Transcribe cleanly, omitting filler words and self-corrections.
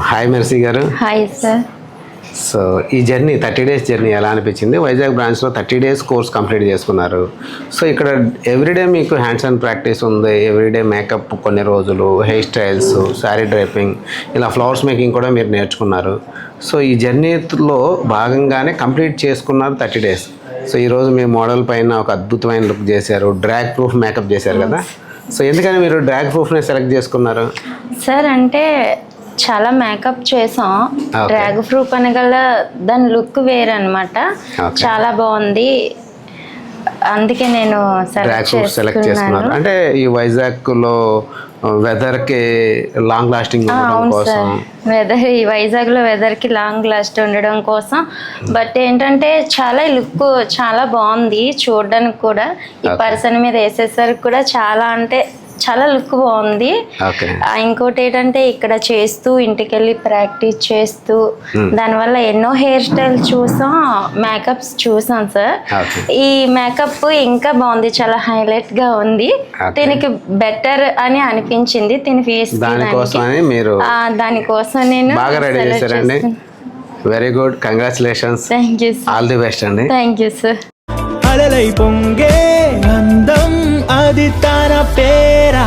Hi mercy గారు. Hi sir. So ఈ journey 30 days journey ఎలా అనిపించింది? వైజాగ్ బ్రాంచ్లో 30 days కోర్స్ కంప్లీట్ చేసుకున్నారు. సో ఇక్కడ ఎవ్రీడే మీకు హ్యాండ్స్ ఆన్ ప్రాక్టీస్ ఉంది, ఎవ్రీడే మేకప్ కొన్ని రోజులు, హెయిర్ స్టైల్స్, శారీ డ్రైపింగ్, ఇలా ఫ్లవర్స్ మేకింగ్ కూడా మీరు నేర్చుకున్నారు. సో ఈ జర్నీలో భాగంగానే కంప్లీట్ చేసుకున్నారు 30 days. సో ఈరోజు మీ మోడల్ పైన ఒక అద్భుతమైన లుక్ చేశారు, డ్రాగ్ ప్రూఫ్ మేకప్ చేశారు కదా. సో ఎందుకని మీరు డ్రాగ్ ప్రూఫ్ని సెలెక్ట్ చేసుకున్నారు? సార్ అంటే చాలా మేకప్ చేసాం. డ్రాగ్ ప్రూఫ్ అనగల దాని లుక్ వేరే అనమాట. చాలా బాగుంది, అందుకే నేను డ్రాగ్ ప్రూఫ్ సెలెక్ట్ చేసుకున్నారు. అంటే ఈ వైజాగ్లో వెదర్కి లాంగ్ లాస్టింగ్ ఉండడం కోసం, వెదర్ ఈ వైజాగ్లో వెదర్కి లాంగ్ లాస్ట్ ఉండడం కోసం. బట్ ఏంటంటే చాలా లుక్ చాలా బాగుంది చూడడానికి కూడా. ఈ పర్సన్ మీద వేసేసరికి కూడా చాలా అంటే చాలా లుక్ బాగుంది. ఇంకోటి ఏంటంటే ఇక్కడ చేస్తూ ఇంటికి వెళ్ళి ప్రాక్టీస్ చేస్తూ దానివల్ల ఎన్నో హెయిర్ స్టైల్ చూసాం, మేకప్స్ చూసాం సార్. ఈ మేకప్ ఇంకా బాగుంది, చాలా హైలైట్ గా ఉంది. దీనికి బెటర్ అని అనిపించింది దీని ఫేస్. దానికోసం నేను బాగా రెడీ చేశారండి. Very good, congratulations. Thank you, all the best అండి. Thank you sir. అలలై పొంగే అందం అది తన పేరా.